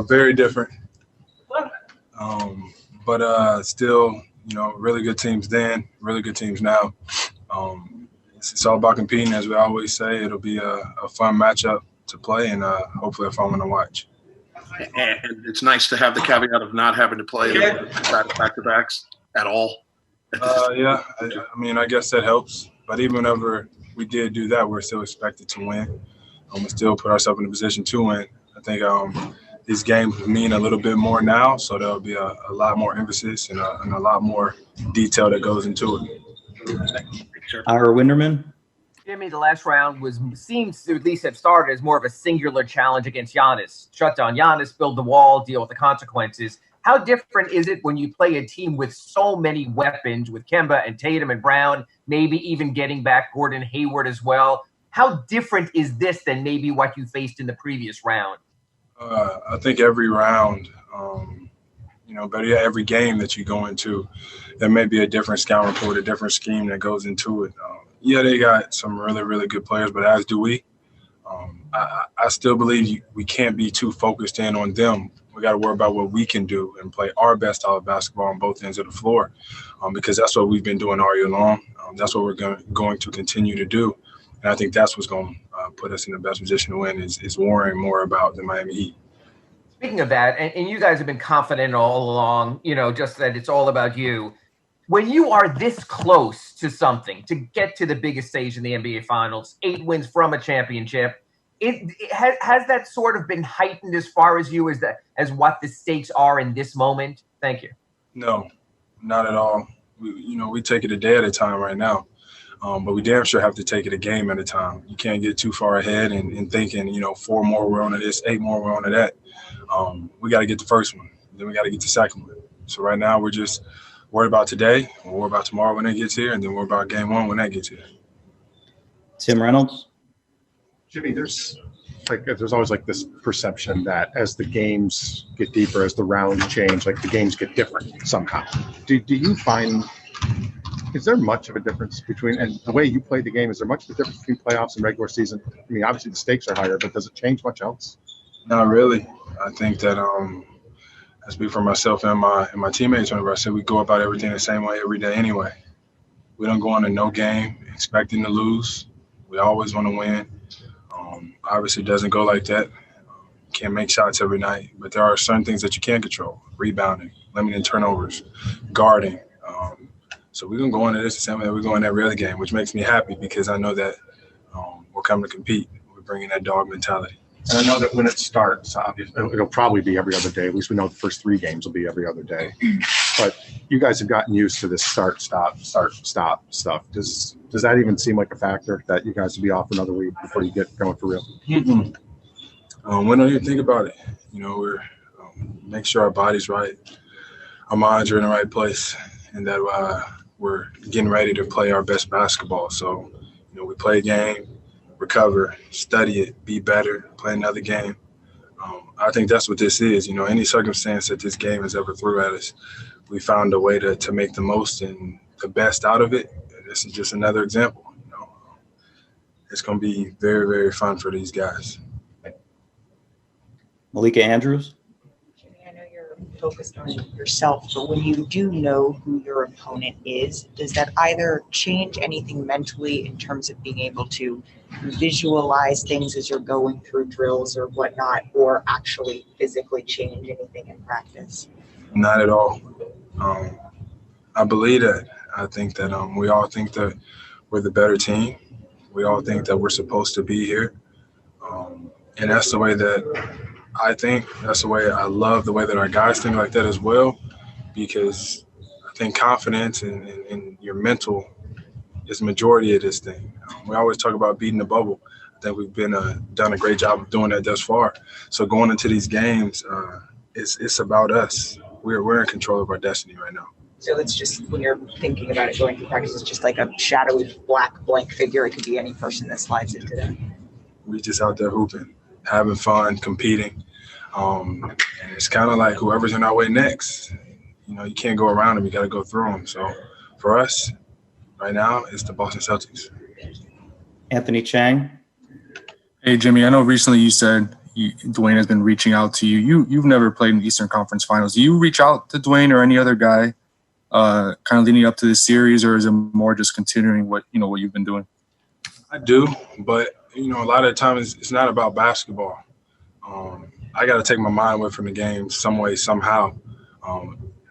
Very different. But still, really good teams then, really good teams now. It's all about competing, as we always say. It'll be a fun matchup to play and hopefully a fun one to watch. And it's nice to have the caveat of not having to play back-to-backs at all. Yeah, I guess that helps. But even whenever we did do that, we're still expected to win. We still put ourselves in a position to win. I think these games mean a little bit more now, so there'll be a lot more emphasis and a lot more detail that goes into it. Ira Winderman. Jimmy, the last round seems to at least have started as more of a singular challenge against Giannis. Shut down Giannis, build the wall, deal with the consequences. How different is it when you play a team with so many weapons, with Kemba and Tatum and Brown, maybe even getting back Gordon Hayward as well? How different is this than maybe what you faced in the previous round? I think every round, every game that you go into, there may be a different scout report, a different scheme that goes into it. They got some really, really good players, but as do we. I still believe we can't be too focused in on them. We got to worry about what we can do and play our best style of basketball on both ends of the floor, because that's what we've been doing all year long. That's what we're going to continue to do. And I think that's what's going to put us in the best position to win is worrying more about the Miami Heat. Speaking of that, and you guys have been confident all along, just that it's all about you. When you are this close to something, to get to the biggest stage in the NBA Finals, 8 wins from a championship, has that sort of been heightened as far as you as what the stakes are in this moment? Thank you. No, not at all. We take it a day at a time right now, but we damn sure have to take it a game at a time. You can't get too far ahead and thinking, 4 more we're on to this, 8 more we're on to that. We got to get the first one, then we got to get the second one. So right now we're just worried about today, we'll worry about tomorrow when it gets here, and then worry about game 1 when that gets here. Tim Reynolds. Jimmy, there's always this perception that as the games get deeper, as the rounds change, the games get different somehow. Do you find, is there much of a difference between, and the way you play the game, is there much of a difference between playoffs and regular season? I mean, obviously the stakes are higher, but does it change much else? Not really. I think that I speak for myself and my teammates whenever I say we go about everything the same way every day anyway. We don't go into no game expecting to lose. We always want to win. Obviously, it doesn't go like that. Can't make shots every night, but there are certain things that you can control: rebounding, limiting turnovers, guarding. So we're going to go into this the same way we go in every other game, which makes me happy because I know that we're coming to compete. We're bringing that dog mentality. And I know that when it starts, obviously, it'll probably be every other day. At least we know the first 3 games will be every other day. But you guys have gotten used to this start, stop stuff. Does that even seem like a factor that you guys will be off another week before you get going for real? We don't even think about it. We're make sure our body's right, our minds are in the right place, and that we're getting ready to play our best basketball. So, we play a game, recover, study it, be better, play another game. I think that's what this is. Any circumstance that this game has ever threw at us, we found a way to make the most and the best out of it. This is just another example. It's going to be very, very fun for these guys. Malika Andrews. Jimmy, I know you're focused on yourself, but when you do know who your opponent is, does that either change anything mentally in terms of being able to visualize things as you're going through drills or whatnot, or actually physically change anything in practice? Not at all. I believe that. I think that we all think that we're the better team. We all think that we're supposed to be here. And that's the way that I think. That's the way I love the way that our guys think like that as well, because I think confidence and your mental is the majority of this thing. We always talk about beating the bubble. I think we've been done a great job of doing that thus far. So going into these games, it's about us. We're in control of our destiny right now. So it's just, when you're thinking about it going through practice, it's just like a shadowy black blank figure. It could be any person that slides into that. We just out there hooping, having fun, competing. And it's kind of like whoever's in our way next. You can't go around them. You got to go through them. So for us, right now, it's the Boston Celtics. Anthony Chang. Hey, Jimmy, I know recently you said, Dwyane has been reaching out to you. You've never played in the Eastern Conference Finals. Do you reach out to Dwyane or any other guy kind of leading up to this series, or is it more just continuing what you've been doing? I do, but a lot of the times it's not about basketball. I got to take my mind away from the game some way, somehow.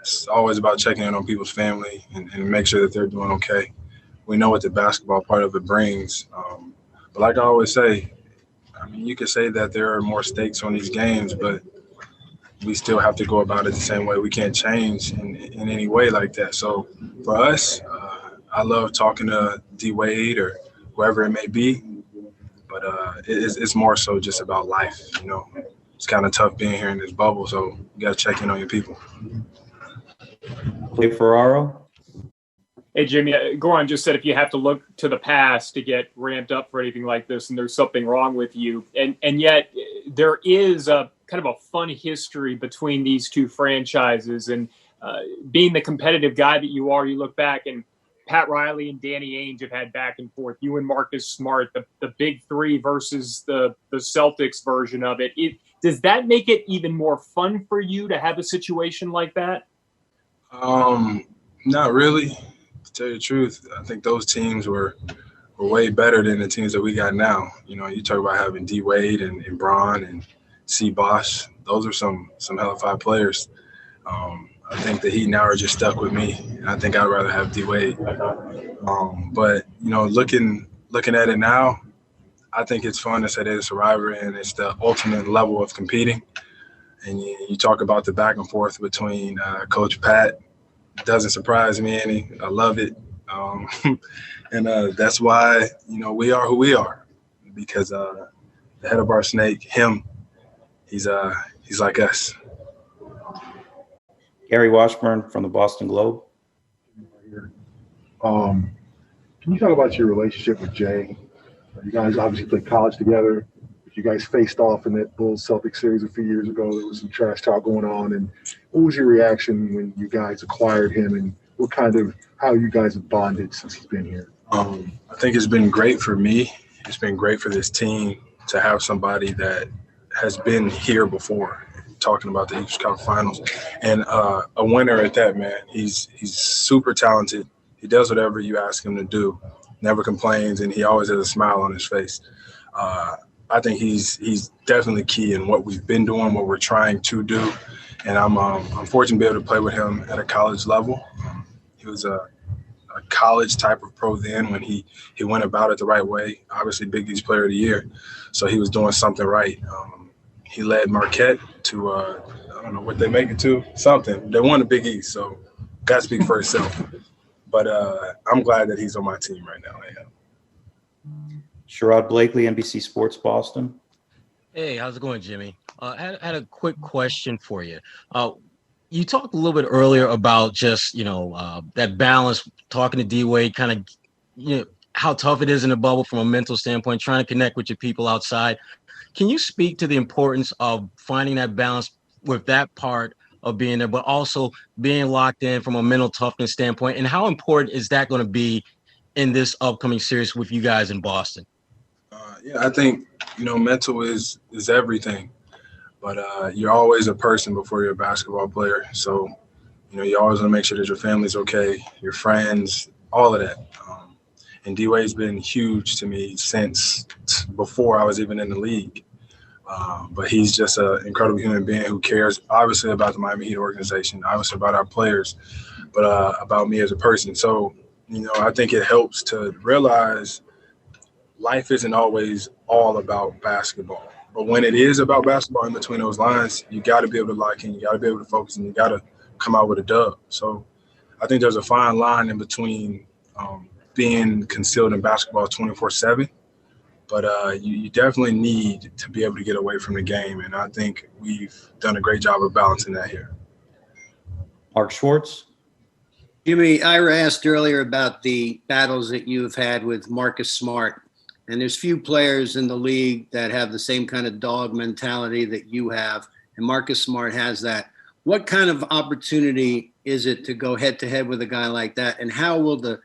It's always about checking in on people's family and make sure that they're doing okay. We know what the basketball part of it brings. But like I always say, you could say that there are more stakes on these games, but we still have to go about it the same way. We can't change in any way like that. So for us, I love talking to D Wade or whoever it may be, but it's more so just about life. It's kind of tough being here in this bubble, so you got to check in on your people. Clay Ferraro. Hey, Jimmy, Goran just said if you have to look to the past to get ramped up for anything like this and there's something wrong with you. And yet there is a kind of a fun history between these two franchises. And being the competitive guy that you are, you look back and Pat Riley and Danny Ainge have had back and forth. You and Marcus Smart, the big three versus the Celtics version of it. Does that make it even more fun for you to have a situation like that? Not really. To tell you the truth, I think those teams were way better than the teams that we got now. You talk about having D Wade and Bron and C Bosh. Those are some hellified players. I think the Heat now are just stuck with me, and I think I'd rather have D Wade. But looking at it now, I think it's fun to say that it's a rivalry and it's the ultimate level of competing. And you talk about the back and forth between Coach Pat. It doesn't surprise me any. I love it. And that's why, we are who we are. Because the head of our snake, him, he's like us. Gary Washburn from the Boston Globe. Can you talk about your relationship with Jay? You guys obviously played college together. You guys faced off in that Bulls-Celtics series a few years ago. There was some trash talk going on. And what was your reaction when you guys acquired him, and how you guys have bonded since he's been here? I think it's been great for me. It's been great for this team to have somebody that has been here before, talking about the Eastern Conference Finals, and a winner at that, man. He's super talented. He does whatever you ask him to do, never complains, and he always has a smile on his face. I think he's definitely key in what we've been doing, what we're trying to do, and I'm fortunate to be able to play with him at a college level. He was a college type of pro then when he went about it the right way. Obviously, Big East Player of the Year, so he was doing something right. He led Marquette to I don't know what they make it to, something. They won the Big East, so got to speak for itself. But I'm glad that he's on my team right now. Yeah. Sherrod Blakely, NBC Sports Boston. Hey, how's it going, Jimmy? I had a quick question for you. You talked a little bit earlier about just, that balance, talking to D-Wade, kind of, how tough it is in the bubble from a mental standpoint, trying to connect with your people outside. Can you speak to the importance of finding that balance with that part of being there, but also being locked in from a mental toughness standpoint? And how important is that going to be in this upcoming series with you guys in Boston? Yeah, I think, mental is everything. But you're always a person before you're a basketball player. So, you always want to make sure that your family's okay, your friends, all of that. And D-Wade's been huge to me since before I was even in the league. But he's just an incredible human being who cares, obviously, about the Miami Heat organization, obviously about our players, but about me as a person. So, I think it helps to realize life isn't always all about basketball. But when it is about basketball, in between those lines, you got to be able to lock in, you got to be able to focus, and you got to come out with a dub. So I think there's a fine line in between being concealed in basketball 24/7. But you definitely need to be able to get away from the game, and I think we've done a great job of balancing that here. Mark Schwartz. Jimmy, Ira asked earlier about the battles that you've had with Marcus Smart, and there's few players in the league that have the same kind of dog mentality that you have, and Marcus Smart has that. What kind of opportunity is it to go head-to-head with a guy like that, and how will the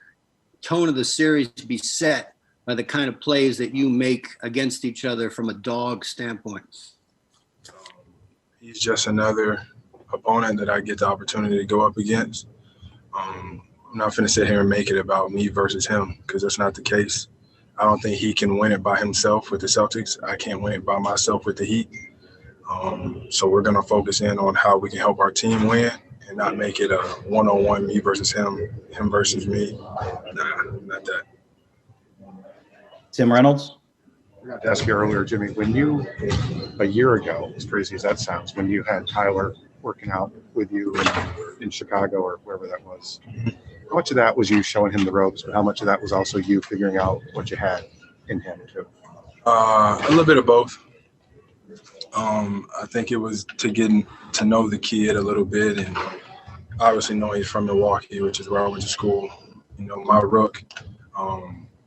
tone of the series be set by the kind of plays that you make against each other from a dog standpoint? he's just another opponent that I get the opportunity to go up against. I'm not going to sit here and make it about me versus him because that's not the case. I don't think he can win it by himself with the Celtics. I can't win it by myself with the Heat. So we're going to focus in on how we can help our team win and not make it a one-on-one, me versus him, him versus me. Nah, not that. Tim Reynolds. I got to ask you earlier, Jimmy, when you, a year ago, as crazy as that sounds, when you had Tyler working out with you in Chicago or wherever that was, how much of that was you showing him the ropes, but how much of that was also you figuring out what you had in him too? A little bit of both. I think it was to getting to know the kid a little bit, and obviously knowing he's from Milwaukee, which is where I went to school, my rook.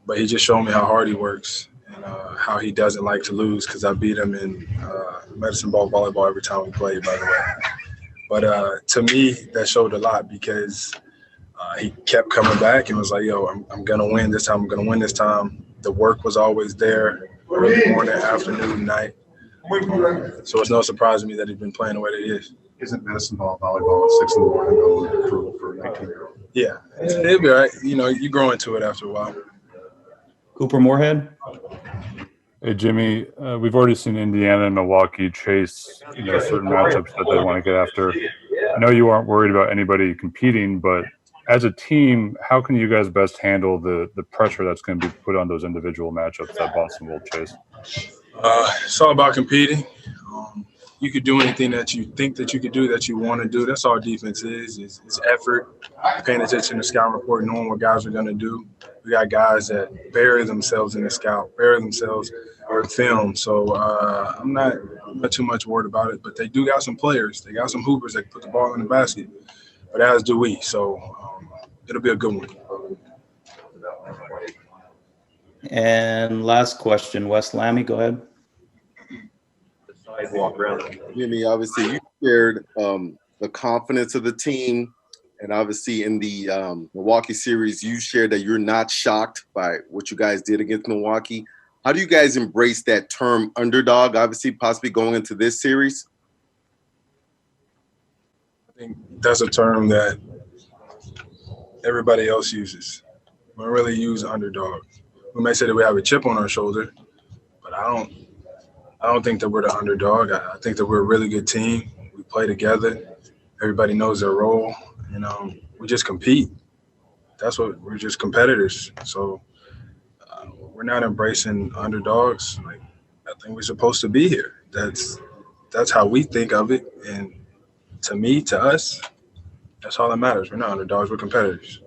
But he just showed me how hard he works and how he doesn't like to lose because I beat him in medicine ball volleyball every time we played, by the way. But to me, that showed a lot because he kept coming back and was like, yo, I'm going to win this time. I'm going to win this time. The work was always there, early morning, afternoon, night. So it's no surprise to me that he's been playing the way that he is. Isn't medicine ball volleyball at 6 in the morning cruel for a 19-year-old? Yeah, it'll be all right. You grow into it after a while. Cooper Moorhead. Hey, Jimmy, we've already seen Indiana and Milwaukee chase certain matchups that they want to get after. I know you aren't worried about anybody competing, but as a team, how can you guys best handle the pressure that's going to be put on those individual matchups that Boston will chase? It's all about competing. You could do anything that you think that you could do that you want to do. That's all defense is effort, paying attention to scout report, knowing what guys are going to do. We got guys that bury themselves in the scout, bury themselves in film. So I'm not too much worried about it. But they do got some players. They got some hoopers that can put the ball in the basket. But as do we. So it'll be a good one. And last question, Wes Lammy, go ahead. Walk around. Jimmy, obviously you shared the confidence of the team, and obviously in the Milwaukee series, you shared that you're not shocked by what you guys did against Milwaukee. How do you guys embrace that term underdog, obviously possibly going into this series? I think that's a term that everybody else uses. We don't really use underdog. We may say that we have a chip on our shoulder, but I don't think that we're the underdog. I think that we're a really good team. We play together. Everybody knows their role. We just compete. That's what we're just competitors. So we're not embracing underdogs. Like, I think we're supposed to be here. That's how we think of it. And to me, to us, that's all that matters. We're not underdogs. We're competitors.